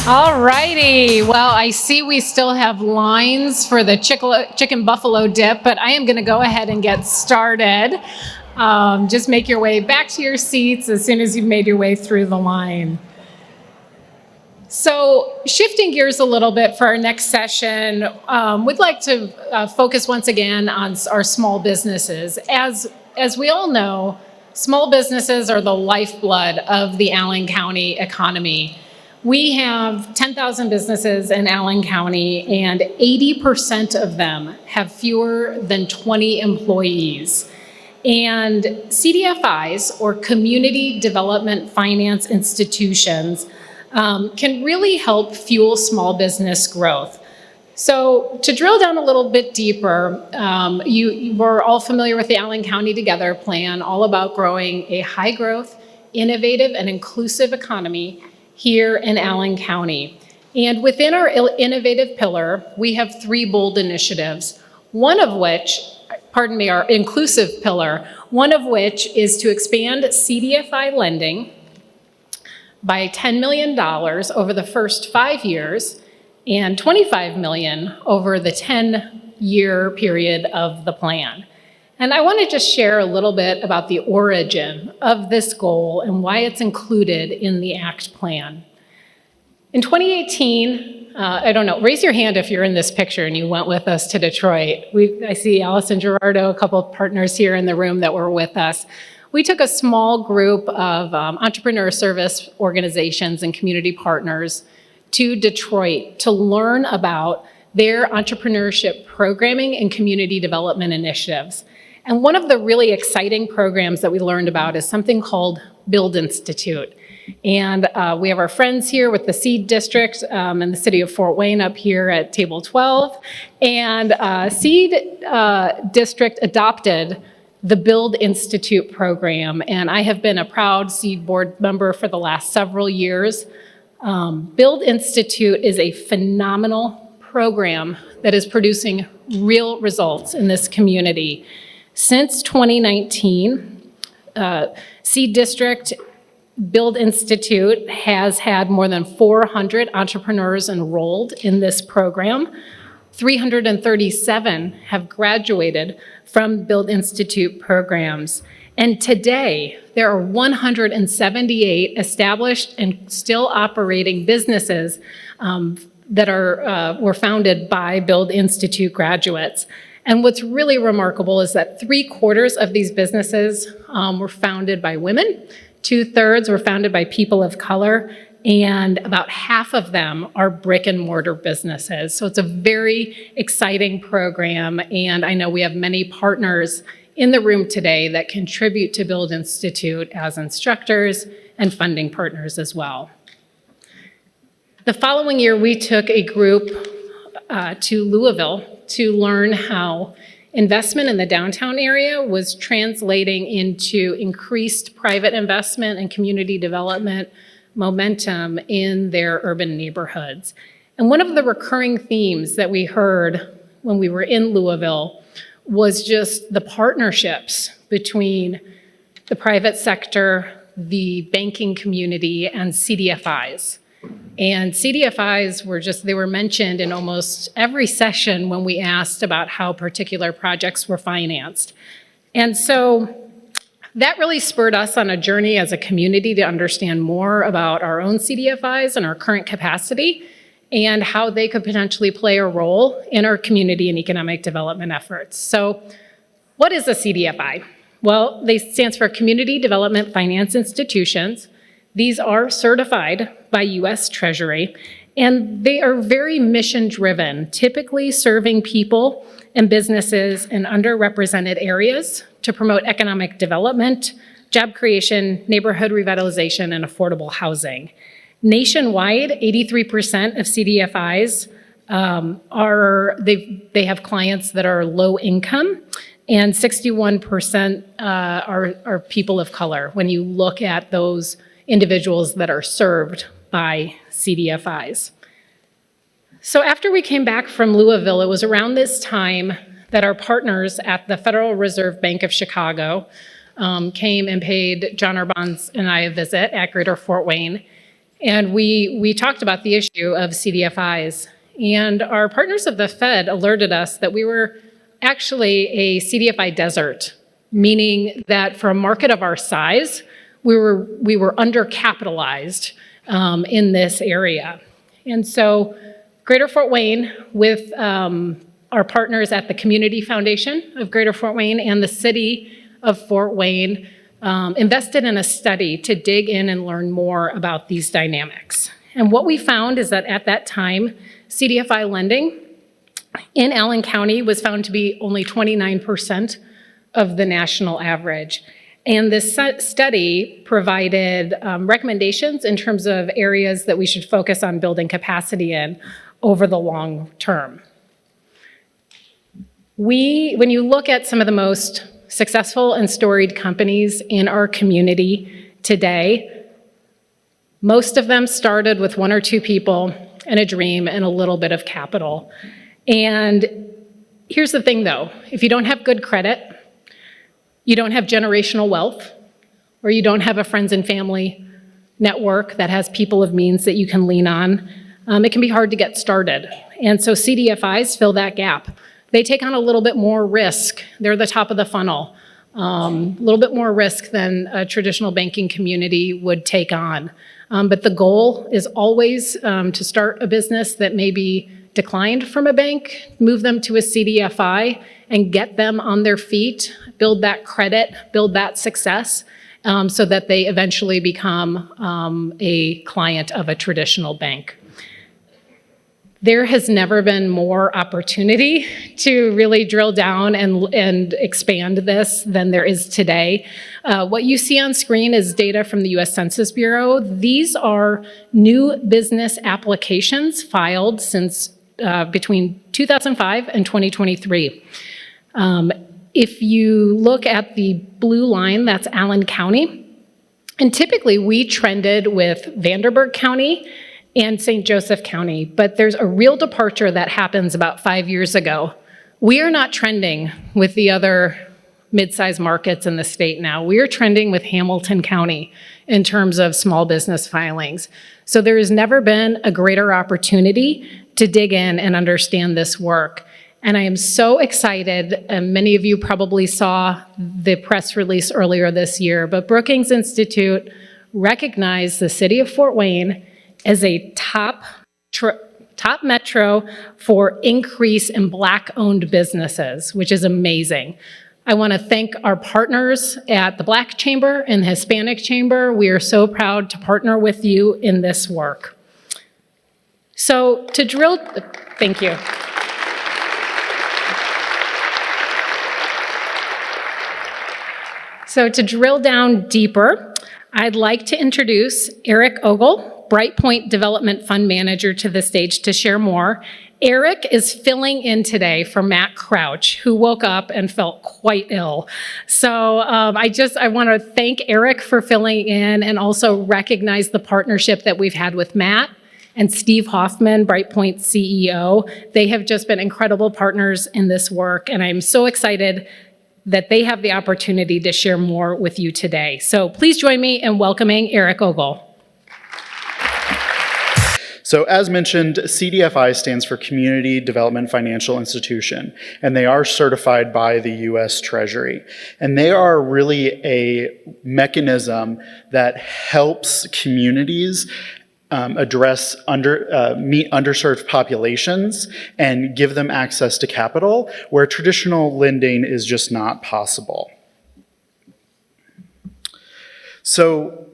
All righty. Well, I see we still have lines for the chicken buffalo dip, but I am going to go ahead and get started. Just make your way back to your seats as soon as you've made your way through the line. So shifting gears a little bit for our next session, we'd like to focus once again on our small businesses. As we all know, small businesses are the lifeblood of the Allen County economy. We have 10,000 businesses in Allen County, and 80% of them have fewer than 20 employees. And CDFIs, or Community Development Finance Institutions, can really help fuel small business growth. So to drill down a little bit deeper, you were all familiar with the Allen County Together plan, all about growing a high-growth, innovative, and inclusive economy here in Allen County. And within our innovative pillar, we have 3 bold initiatives, our inclusive pillar, one of which is to expand CDFI lending by $10 million over the first 5 years and $25 million over the 10-year period of the plan. And I want to just share a little bit about the origin of this goal and why it's included in the ACT plan. In 2018, raise your hand if you're in this picture and you went with us to Detroit. I see Allison Gerardo, a couple of partners here in the room that were with us. We took a small group of entrepreneur service organizations and community partners to Detroit to learn about their entrepreneurship programming and community development initiatives. And one of the really exciting programs that we learned about is something called Build Institute. And we have our friends here with the Seed District in the city of Fort Wayne up here at table 12. And Seed District adopted the Build Institute program. And I have been a proud Seed board member for the last several years. Build Institute is a phenomenal program that is producing real results in this community. Since 2019, Seed District Build Institute has had more than 400 entrepreneurs enrolled in this program. 337 have graduated from Build Institute programs. And today, there are 178 established and still operating businesses that were founded by Build Institute graduates. And what's really remarkable is that 3/4 of these businesses were founded by women, 2/3 were founded by people of color, and about half of them are brick and mortar businesses. So it's a very exciting program, and I know we have many partners in the room today that contribute to Build Institute as instructors and funding partners as well. The following year, we took a group to Louisville to learn how investment in the downtown area was translating into increased private investment and community development momentum in their urban neighborhoods. And one of the recurring themes that we heard when we were in Louisville was just the partnerships between the private sector, the banking community, and CDFIs. And CDFIs were mentioned in almost every session when we asked about how particular projects were financed. And so that really spurred us on a journey as a community to understand more about our own CDFIs and our current capacity and how they could potentially play a role in our community and economic development efforts. So what is a CDFI? Well, they stands for Community Development Finance Institutions. These are certified by U.S. Treasury, and they are very mission-driven, typically serving people and businesses in underrepresented areas to promote economic development, job creation, neighborhood revitalization, and affordable housing. Nationwide, 83% of CDFIs they have clients that are low income, and 61% are people of color when you look at those individuals that are served by CDFIs. So after we came back from Louisville, it was around this time that our partners at the Federal Reserve Bank of Chicago came and paid John Arbonne's and I a visit at Greater Fort Wayne. And we talked about the issue of CDFIs. And our partners of the Fed alerted us that we were actually a CDFI desert, meaning that for a market of our size, we were undercapitalized in this area. And so Greater Fort Wayne, with our partners at the Community Foundation of Greater Fort Wayne and the City of Fort Wayne, invested in a study to dig in and learn more about these dynamics. And what we found is that at that time, CDFI lending in Allen County was found to be only 29% of the national average. And this study provided recommendations in terms of areas that we should focus on building capacity in over the long term. When you look at some of the most successful and storied companies in our community today, most of them started with one or two people and a dream and a little bit of capital. And here's the thing though, if you don't have good credit, you don't have generational wealth, or you don't have a friends and family network that has people of means that you can lean on, it can be hard to get started. And so CDFIs fill that gap. They take on a little bit more risk. They're the top of the funnel. A little bit more risk than a traditional banking community would take on. But the goal is always to start a business that may be declined from a bank, move them to a CDFI, and get them on their feet, build that credit, build that success, so that they eventually become a client of a traditional bank. There has never been more opportunity to really drill down and expand this than there is today. What you see on screen is data from the US Census Bureau. These are new business applications filed since between 2005 and 2023. If you look at the blue line, that's Allen County. And typically we trended with Vanderburgh County and St. Joseph County, but there's a real departure that happens about 5 years ago. We are not trending with the other mid-sized markets in the state now. We are trending with Hamilton County in terms of small business filings. So there has never been a greater opportunity to dig in and understand this work. And I am so excited, and many of you probably saw the press release earlier this year, but Brookings Institute recognized the city of Fort Wayne as a top metro for increase in Black-owned businesses, which is amazing. I want to thank our partners at the Black Chamber and the Hispanic Chamber. We are so proud to partner with you in this work. So to drill, thank you. So to drill down deeper, I'd like to introduce Eric Ogle, Brightpoint Development Fund Manager, to the stage to share more. Eric is filling in today for Matt Crouch, who woke up and felt quite ill. So I want to thank Eric for filling in and also recognize the partnership that we've had with Matt and Steve Hoffman, Brightpoint CEO. They have just been incredible partners in this work, and I'm so excited that they have the opportunity to share more with you today. So please join me in welcoming Eric Ogle. So as mentioned, CDFI stands for Community Development Financial Institution, and they are certified by the US Treasury. And they are really a mechanism that helps communities address meet underserved populations and give them access to capital where traditional lending is just not possible. So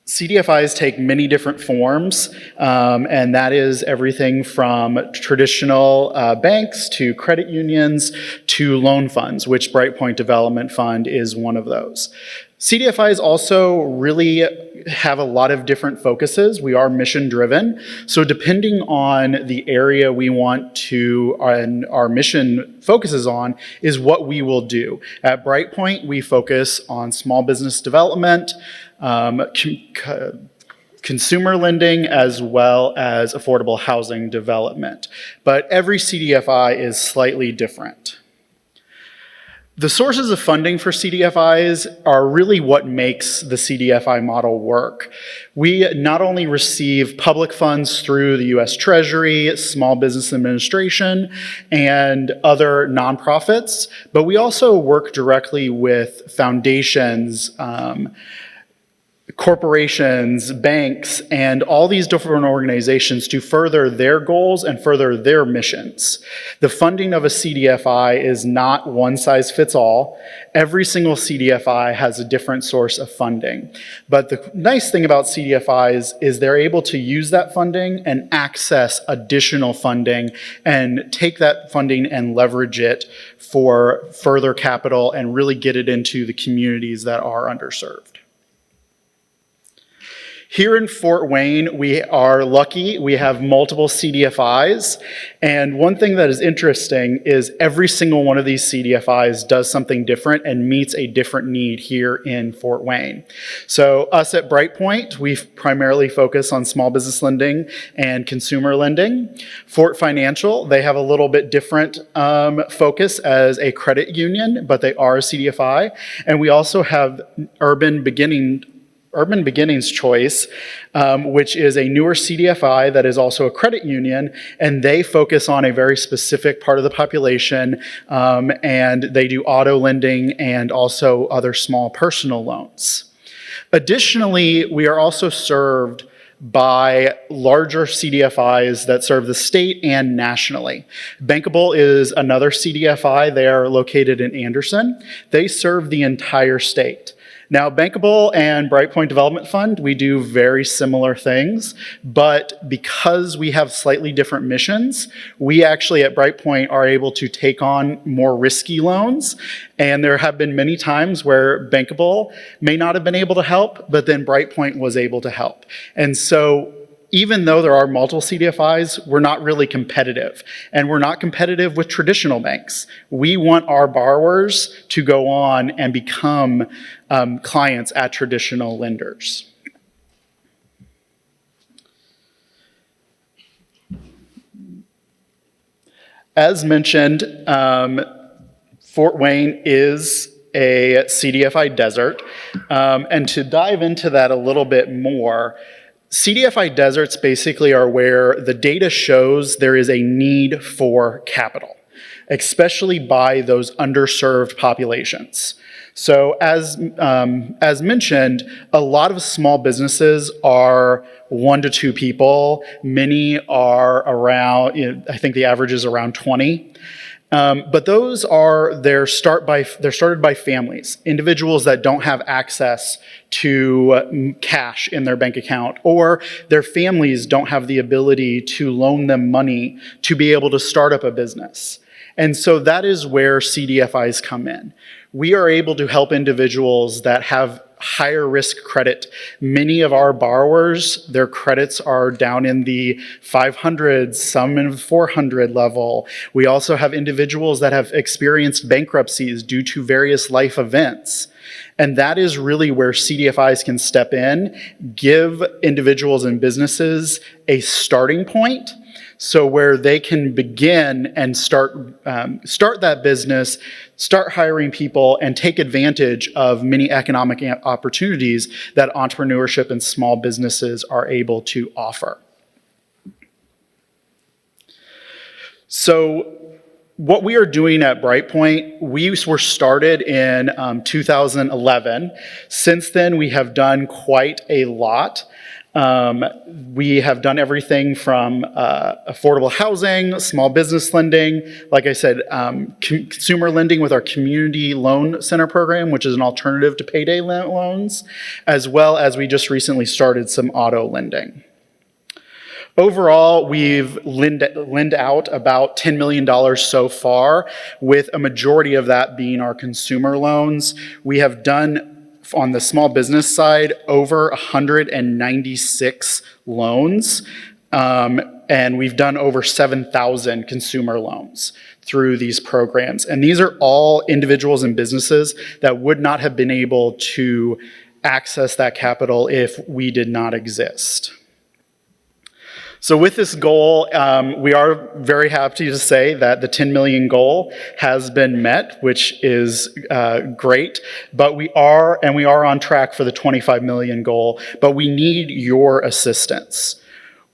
CDFIs take many different forms, and that is everything from traditional banks to credit unions to loan funds, which Brightpoint Development Fund is one of those. CDFIs also really have a lot of different focuses. We are mission driven. So depending on the area we want to, and our mission focuses on, is what we will do. At Brightpoint, we focus on small business development, consumer lending, as well as affordable housing development. But every CDFI is slightly different. The sources of funding for CDFIs are really what makes the CDFI model work. We not only receive public funds through the US Treasury, Small Business Administration, and other nonprofits, but we also work directly with foundations, corporations, banks, and all these different organizations to further their goals and further their missions. The funding of a CDFI is not one size fits all. Every single CDFI has a different source of funding. But the nice thing about CDFIs is they're able to use that funding and access additional funding and take that funding and leverage it for further capital and really get it into the communities that are underserved. Here in Fort Wayne, we are lucky. We have multiple CDFIs. And one thing that is interesting is every single one of these CDFIs does something different and meets a different need here in Fort Wayne. So us at Brightpoint, we primarily focus on small business lending and consumer lending. Fort Financial, they have a little bit different focus as a credit union, but they are a CDFI. And we also have Urban Beginnings Choice, which is a newer CDFI that is also a credit union, and they focus on a very specific part of the population, and they do auto lending and also other small personal loans. Additionally, we are also served by larger CDFIs that serve the state and nationally. Bankable is another CDFI. They are located in Anderson. They serve the entire state. Now, Bankable and Brightpoint Development Fund, we do very similar things, but because we have slightly different missions, we actually at Brightpoint are able to take on more risky loans, and there have been many times where Bankable may not have been able to help, but then Brightpoint was able to help. And so even though there are multiple CDFIs, we're not really competitive. And we're not competitive with traditional banks. We want our borrowers to go on and become clients at traditional lenders. As mentioned, Fort Wayne is a CDFI desert. And to dive into that a little bit more, CDFI deserts basically are where the data shows there is a need for capital, especially by those underserved populations. So as mentioned, a lot of small businesses are 1 to 2 people. Many are around, I think the average is around 20. But those are, they're started by families, individuals that don't have access to cash in their bank account, or their families don't have the ability to loan them money to be able to start up a business. And so that is where CDFIs come in. We are able to help individuals that have higher risk credit. Many of our borrowers, their credits are down in the 500s, some in the 400 level. We also have individuals that have experienced bankruptcies due to various life events. And that is really where CDFIs can step in, give individuals and businesses a starting point, so where they can begin and start that business, start hiring people, and take advantage of many economic opportunities that entrepreneurship and small businesses are able to offer. So what we are doing at Brightpoint, we were started in 2011. Since then, we have done quite a lot. We have done everything from affordable housing, small business lending, like I said, consumer lending with our Community Loan Center program, which is an alternative to payday loans, as well as we just recently started some auto lending. Overall, we've lent out about $10 million so far, with a majority of that being our consumer loans. We have done, on the small business side, over 196 loans, and we've done over 7,000 consumer loans through these programs. And these are all individuals and businesses that would not have been able to access that capital if we did not exist. So with this goal, we are very happy to say that the 10 million goal has been met, which is great, but we are on track for the 25 million goal, but we need your assistance.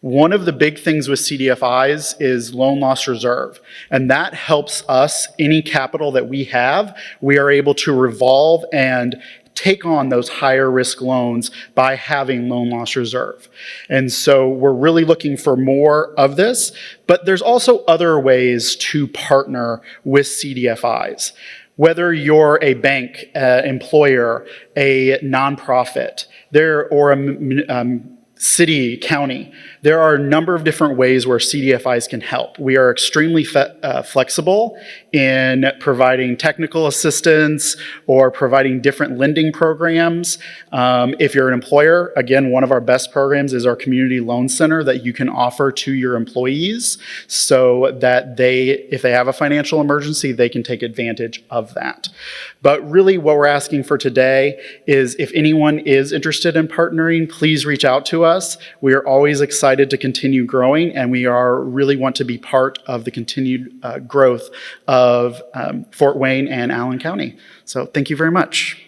One of the big things with CDFIs is loan loss reserve, and that helps us, any capital that we have, we are able to revolve and take on those higher risk loans by having loan loss reserve. And so we're really looking for more of this, but there's also other ways to partner with CDFIs. Whether you're a bank, employer, a nonprofit, or a city, county, there are a number of different ways where CDFIs can help. We are extremely flexible in providing technical assistance or providing different lending programs. If you're an employer, again, one of our best programs is our Community Loan Center that you can offer to your employees so that if they have a financial emergency, they can take advantage of that. But really what we're asking for today is if anyone is interested in partnering, please reach out to us. We are always excited to continue growing, and we really want to be part of the continued growth of Fort Wayne and Allen County. So thank you very much.